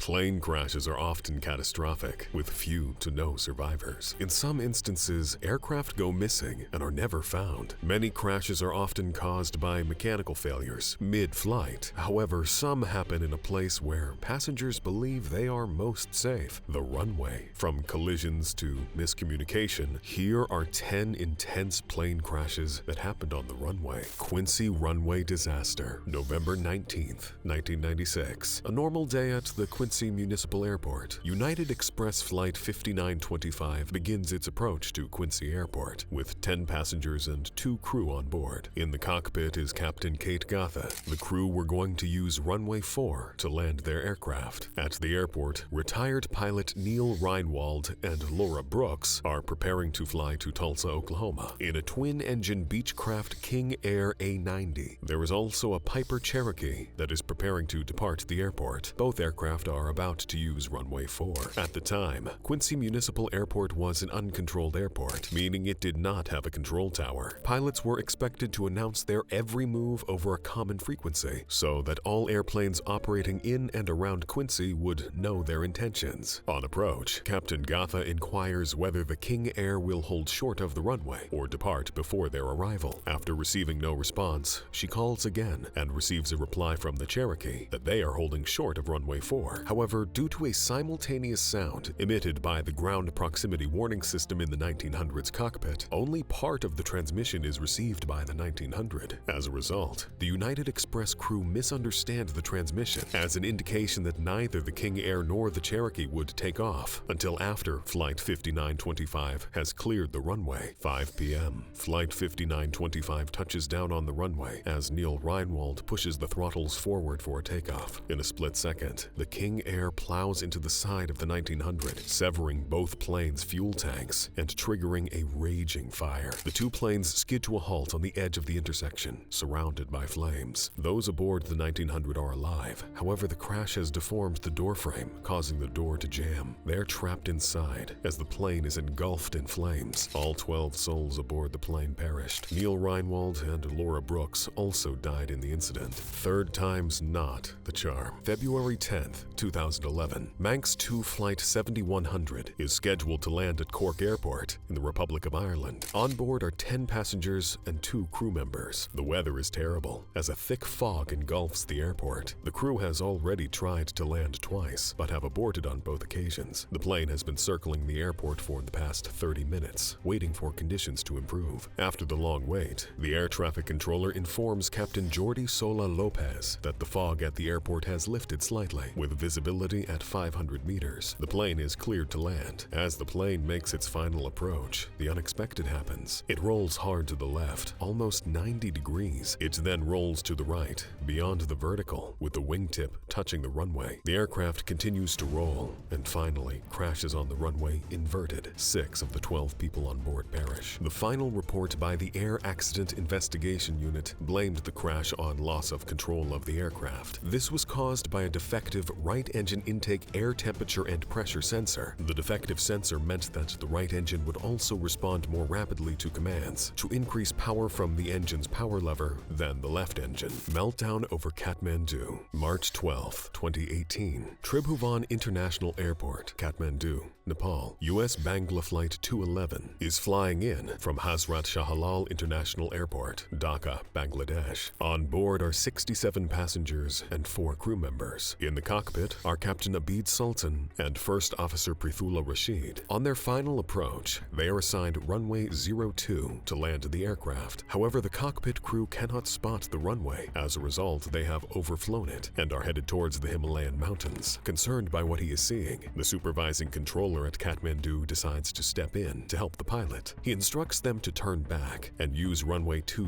Plane crashes are often catastrophic, with few to no survivors. In some instances, aircraft go missing and are never found. Many crashes are often caused by mechanical failures mid-flight. However, some happen in a place where passengers believe they are most safe, the runway. From collisions to miscommunication, here are 10 intense plane crashes that happened on the runway. Quincy Runway Disaster, November 19th, 1996. A normal day at the Quincy Municipal Airport. United Express Flight 5925 begins its approach to Quincy Airport, with 10 passengers and 2 crew on board. In the cockpit is Captain Kate Gatha. The crew were going to use Runway 4 to land their aircraft. At the airport, retired pilot Neil Reinwald and Laura Brooks are preparing to fly to Tulsa, Oklahoma, in a twin-engine Beechcraft King Air A90. There is also a Piper Cherokee that is preparing to depart the airport. Both aircraft are about to use Runway 4. At the time, Quincy Municipal Airport was an uncontrolled airport, meaning it did not have a control tower. Pilots were expected to announce their every move over a common frequency, so that all airplanes operating in and around Quincy would know their intentions. On approach, Captain Gatha inquires whether the King Air will hold short of the runway or depart before their arrival. After receiving no response, she calls again and receives a reply from the Cherokee that they are holding short of Runway 4. However, due to a simultaneous sound emitted by the ground proximity warning system in the 1900's cockpit, only part of the transmission is received by the 1900. As a result, the United Express crew misunderstand the transmission as an indication that neither the King Air nor the Cherokee would take off until after Flight 5925 has cleared the runway. 5 p.m. Flight 5925 touches down on the runway as Neil Reinwald pushes the throttles forward for a takeoff. In a split second, the King Air plows into the side of the 1900, severing both planes' fuel tanks and triggering a raging fire. The two planes skid to a halt on the edge of the intersection, surrounded by flames. Those aboard the 1900 are alive. However, the crash has deformed the door frame, causing the door to jam. They're trapped inside as the plane is engulfed in flames. All 12 souls aboard the plane perished. Neil Reinwald and Laura Brooks also died in the incident. Third time's not the charm. February 10th, 2011. Manx 2 Flight 7100 is scheduled to land at Cork Airport in the Republic of Ireland. On board are 10 passengers and 2 crew members. The weather is terrible, as a thick fog engulfs the airport. The crew has already tried to land twice, but have aborted on both occasions. The plane has been circling the airport for the past 30 minutes, waiting for conditions to improve. After the long wait, the air traffic controller informs Captain Jordi Sola Lopez that the fog at the airport has lifted slightly, with visibility at 500 meters. The plane is cleared to land. As the plane makes its final approach, the unexpected happens. It rolls hard to the left, almost 90 degrees. It then rolls to the right, beyond the vertical, with the wingtip touching the runway. The aircraft continues to roll, and finally crashes on the runway inverted. 6 of the 12 people on board perish. The final report by the Air Accident Investigation Unit blamed the crash on loss of control of the aircraft. This was caused by a defective right engine intake air temperature and pressure sensor. The defective sensor meant that the right engine would also respond more rapidly to commands to increase power from the engine's power lever than the left engine. Meltdown over Kathmandu, March 12, 2018. Tribhuvan International Airport, Kathmandu, Nepal. U.S. Bangla Flight 211 is flying in from Hazrat Shahalal International Airport, Dhaka, Bangladesh. On board are 67 passengers and 4 crew members. In the cockpit are Captain Abid Sultan and First Officer Prithula Rashid. On their final approach, they are assigned Runway 02 to land the aircraft. However, the cockpit crew cannot spot the runway. As a result, they have overflown it and are headed towards the Himalayan mountains. Concerned by what he is seeing, the supervising controller at Kathmandu decides to step in to help the pilot. He instructs them to turn back and use Runway 20.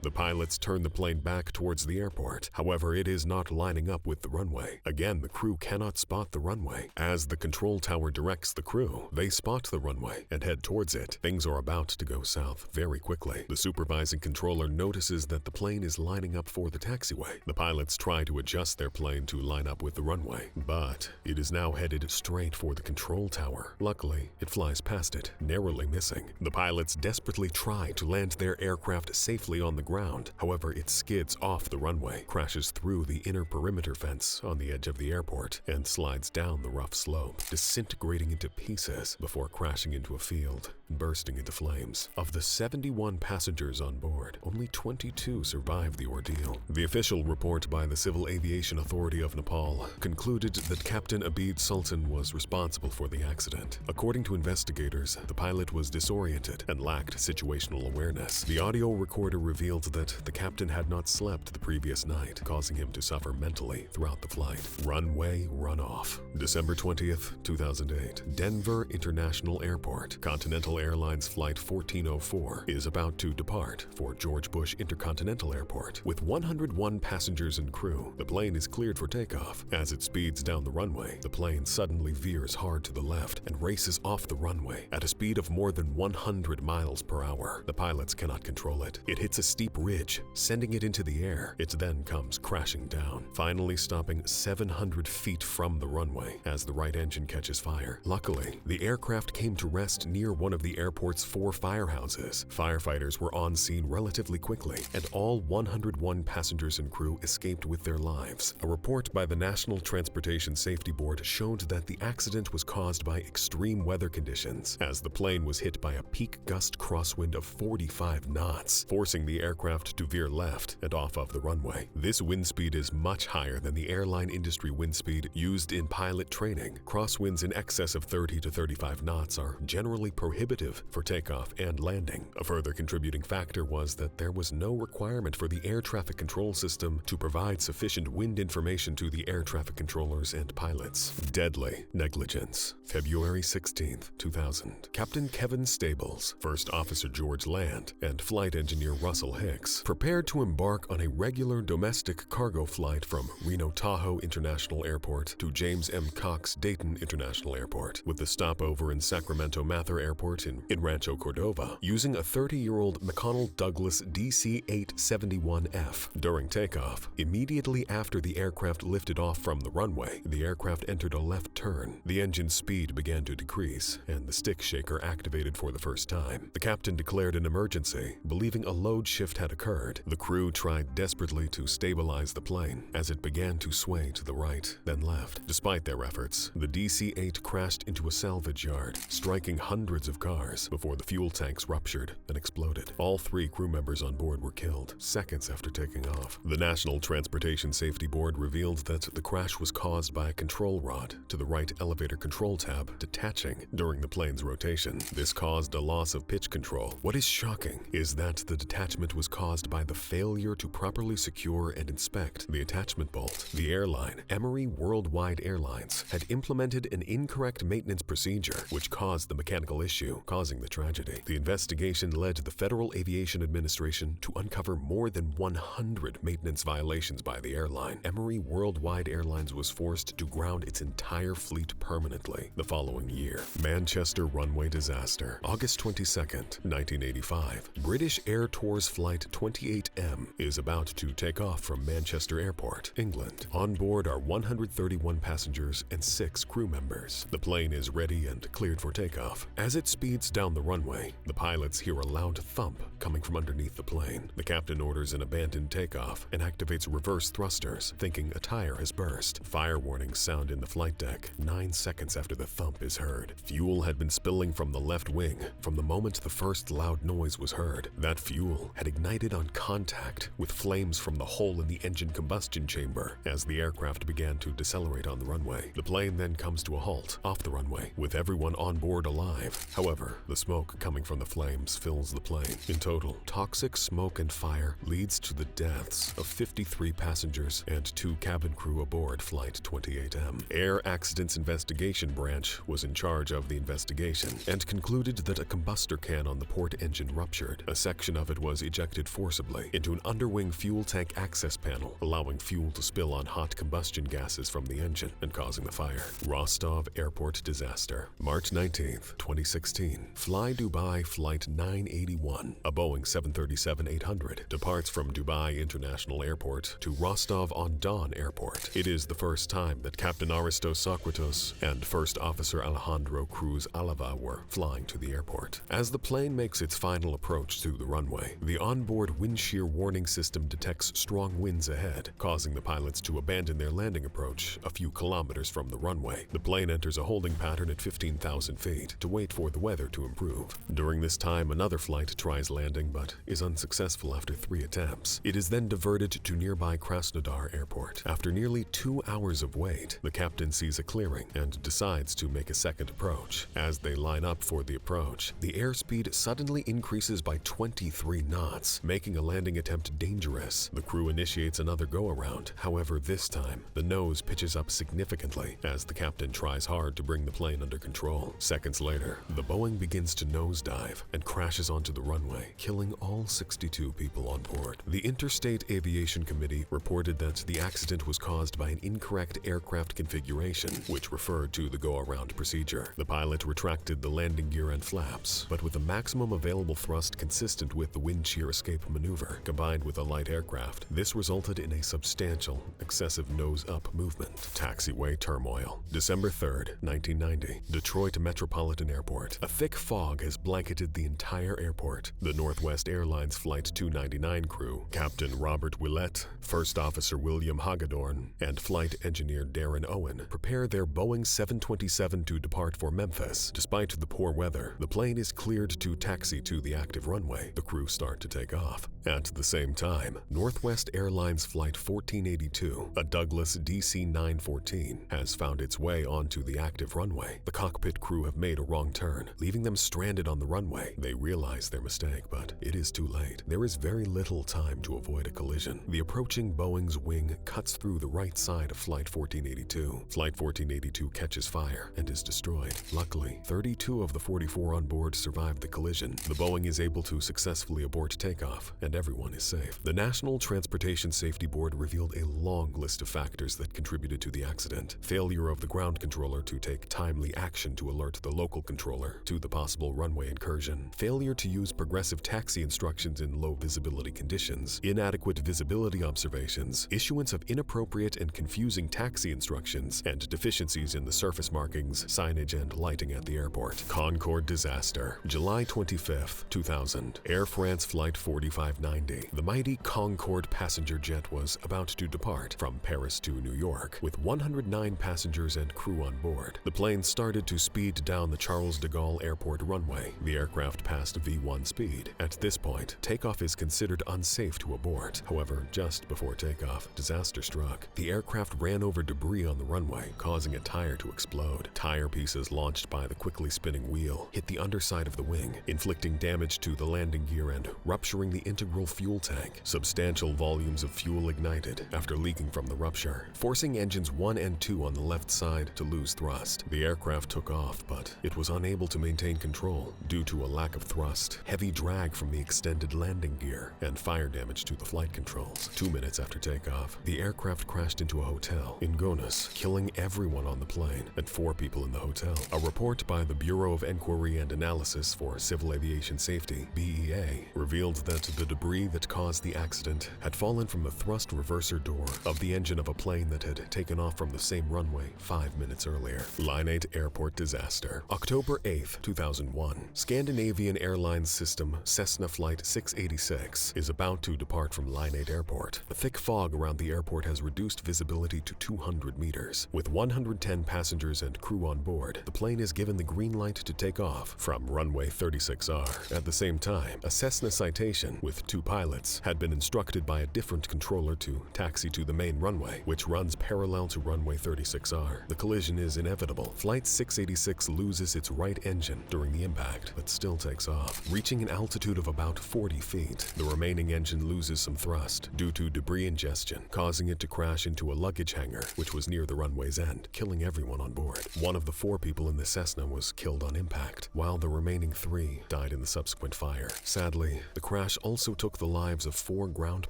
The pilots turn the plane back towards the airport. However, it is not lining up with the runway. Again, the crew cannot spot the runway. As the control tower directs the crew, they spot the runway and head towards it. Things are about to go south very quickly. The supervising controller notices that the plane is lining up for the taxiway. The pilots try to adjust their plane to line up with the runway, but it is now headed straight for the control tower. Luckily, it flies past it, narrowly missing. The pilots desperately try to land their aircraft safely on the ground. However, it skids off the runway, crashes through the inner perimeter fence on the edge of the airport. airport and slides down the rough slope, disintegrating into pieces before crashing into a field and bursting into flames. Of the 71 passengers on board, only 22 survived the ordeal. The official report by the Civil Aviation Authority of Nepal concluded that Captain Abid Sultan was responsible for the accident. According to investigators, the pilot was disoriented and lacked situational awareness. The audio recorder revealed that the captain had not slept the previous night, causing him to suffer mentally throughout the flight. Runway runoff. December 20th, 2008. Denver International Airport. Continental Airlines Flight 1404 is about to depart for George Bush Intercontinental Airport. With 101 passengers and crew, the plane is cleared for takeoff. As it speeds down the runway, the plane suddenly veers hard to the left and races off the runway at a speed of more than 100 miles per hour. The pilots cannot control it. It hits a steep ridge, sending it into the air. It then comes crashing down, finally stopping 700 feet from the runway as the right engine catches fire. Luckily, the aircraft came to rest near one of the airport's 4 firehouses. Firefighters were on scene relatively quickly, and all 101 passengers and crew escaped with their lives. A report by the National Transportation Safety Board showed that the accident was caused by extreme weather conditions, as the plane was hit by a peak gust crosswind of 45 knots, forcing the aircraft to veer left and off of the runway. This wind speed is much higher than the airline industry wind speed used in pilot training. Crosswinds in excess of 30 to 35 knots are generally prohibitive for takeoff and landing. A further contributing factor was that there was no requirement for the air traffic control system to provide sufficient wind information to the air traffic controllers and pilots. Deadly negligence. February 16, 2000. Captain Kevin Stables, First Officer George Land, and Flight Engineer Russell Hicks prepared to embark on a regular domestic cargo flight from Reno Tahoe International Airport to James M. Cox Dayton International Airport, with the stopover in Sacramento Mather Airport in Rancho Cordova, using a 30-year-old McConnell Douglas DC-871F. During takeoff, immediately after the aircraft lifted off from the runway, the aircraft entered a left turn. The engine's speed began to decrease, and the stick shaker activated for the first time. The captain declared an emergency, believing a load shift had occurred. The crew tried desperately to stabilize the plane as it began to sway to the right, then left. Despite their efforts, the DC-8 crashed into a salvage yard, striking hundreds of cars before the fuel tanks ruptured and exploded. All 3 crew members on board were killed seconds after taking off. The National Transportation Safety Board revealed that the crash was caused by a control rod to the right elevator control tab detaching during the plane's rotation. This caused a loss of pitch control. What is shocking is that the detachment was caused by the failure to properly secure and inspect the attachment bolt. The airline, Emery Worldwide Airlines, had implemented an incorrect maintenance procedure which caused the mechanical issue, causing the tragedy. The investigation led the Federal Aviation Administration to uncover more than 100 maintenance violations by the airline. Emery Worldwide Airlines was forced to ground its entire fleet permanently the following year. Manchester runway disaster. August 22, 1985. British Air Tours Flight 28M is about to take off from Manchester Airport, England. On board are 131 passengers and 6 crew members. The plane is ready and cleared for takeoff. As it speeds down the runway, the pilots hear a loud thump coming from underneath the plane. The captain orders an abandoned takeoff and activates reverse thrusters, thinking a tire has burst. Fire warnings sound in the flight deck 9 seconds after the thump is heard. Fuel had been spilling from the left wing from the moment the first loud noise was heard. That fuel had ignited on contact with flames from the hole in the engine combustion chamber as the aircraft began to decelerate on the runway. The plane then comes to a halt off the runway, with everyone on board alive. However, the smoke coming from the flames fills the plane. In total, toxic smoke and fire leads to the deaths of 53 passengers and 2 cabin crew aboard Flight 28M. Air Accidents Investigation Branch was in charge of the investigation and concluded that a combustor can on the port engine ruptured. A section of it was ejected forcibly into an underwing fuel tank access panel, allowing fuel to spill on hot combustion gases from the engine and causing the fire. Rostov Airport disaster. March 19, 2016. Fly Dubai Flight 981, a Boeing 737-800, departs from Dubai International Airport to Rostov-on-Don Airport. It is the first time that Captain Aristos Sokratos and First Officer Alejandro Cruz Alava were flying to the airport. As the plane makes its final approach to the runway, the onboard wind shear warning system detects strong winds ahead, causing the pilots to abandon their landing approach approach a few kilometers from the runway. The plane enters a holding pattern at 15,000 feet to wait for the weather to improve. During this time, another flight tries landing but is unsuccessful after 3 attempts. It is then diverted to nearby Krasnodar Airport. After nearly 2 hours of wait, the captain sees a clearing and decides to make a second approach. As they line up for the approach, the airspeed suddenly increases by 23 knots, making a landing attempt dangerous. The crew initiates another go-around. However, this time, the nose pitches up significantly as the captain tries hard to bring the plane under control. Seconds later, the Boeing begins to nosedive and crashes onto the runway, killing all 62 people on board. The Interstate Aviation Committee reported that the accident was caused by an incorrect aircraft configuration, which referred to the go-around procedure. The pilot retracted the landing gear and flaps, but with a maximum available thrust consistent with the wind shear escape maneuver, combined with a light aircraft, this resulted in a substantial, excessive nose-up movement. Taxiway turmoil. December 3rd, 1990, Detroit Metropolitan Airport. A thick fog has blanketed the entire airport. The Northwest Airlines Flight 299 crew, Captain Robert Willett, First Officer William Hagedorn, and Flight Engineer Darren Owen, prepare their Boeing 727 to depart for Memphis. Despite the poor weather, the plane is cleared to taxi to the active runway. The crew start to take off. At the same time, Northwest Airlines Flight 1482, a Douglas DC-914, has found its way onto the active runway. The cockpit crew have made a wrong turn, leaving them stranded on the runway. They realize their mistake, but it is too late. There is very little time to avoid a collision. The approaching Boeing's wing cuts through the right side of Flight 1482. Flight 1482 catches fire and is destroyed. Luckily, 32 of the 44 on board survived the collision. The Boeing is able to successfully abort takeoff, and everyone is safe. The National Transportation Safety Board revealed a long list of factors that contributed to the accident. Failure of the ground controller to take timely action to alert the local controller to the possible runway incursion. Failure to use progressive taxi instructions in low visibility conditions. Inadequate visibility observations. Issuance of inappropriate and confusing taxi instructions, and deficiencies in the surface markings, signage, and lighting at the airport. Concorde disaster. July 25th, 2000. Air France Flight 4590. The mighty Concorde passenger jet was about to depart from Paris to New York, with 109 passengers and crew on board. The plane started to speed down the Charles de Gaulle Airport runway. The aircraft passed V1 speed. At this point, takeoff is considered unsafe to abort. However, just before takeoff, disaster struck. The aircraft ran over debris on the runway, causing a tire to explode. Tire pieces launched by the quickly spinning wheel hit the underside of the wing, inflicting damage to the landing gear and rupturing the integral fuel tank. Substantial volumes of fuel ignited after leaking from the rupture, forcing engines 1 and 2 on the left side to lose thrust. The aircraft took off, but it was unable to maintain control due to a lack of thrust, heavy drag from the extended landing gear, and fire damage to the flight controls. 2 minutes after takeoff, the aircraft crashed into a hotel in Gonus, killing everyone on the plane and 4 people in the hotel. A report by the Bureau of Inquiry and Analysis for Civil Aviation Safety, BEA, revealed that the debris that caused the accident had fallen from the thrust reverser door of the engine of a plane that had taken off from the same runway 5 minutes earlier. Line 8 airport disaster. October 8th, 2001. Scandinavian Airlines system Cessna Flight 686 is about to depart from Line 8 Airport. A thick fog around the airport has reduced visibility to 200 meters. With 110 passengers and crew on board, the plane is given the green light to take off from runway 36R. At the same time, a Cessna Citation with 2 pilots had been instructed by a different controller to taxi to the main runway, which runs parallel to runway 36R. The collision is inevitable. Flight 686 loses its right engine during the impact, but still takes off. Reaching an altitude of about 40 feet, the remaining engine loses some thrust due to debris ingestion, causing it to crash into a luggage hangar, which was near the runway's end, killing everyone on board. 1 of the 4 people in the Cessna was killed on impact, while the remaining 3 died in the subsequent fire. Sadly, the crash also took the lives of 4 ground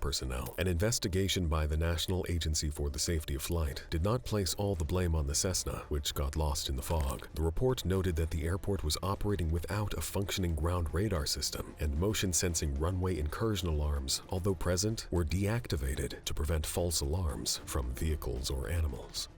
personnel. An investigation by the National Agency for the Safety of Flight did not place all the blame on the Cessna, which got lost in the fog. The report noted that the airport was operating without a functioning ground radar system, and motion-sensing runway incursion alarms, although present, were deactivated to prevent false alarms from vehicles or animals.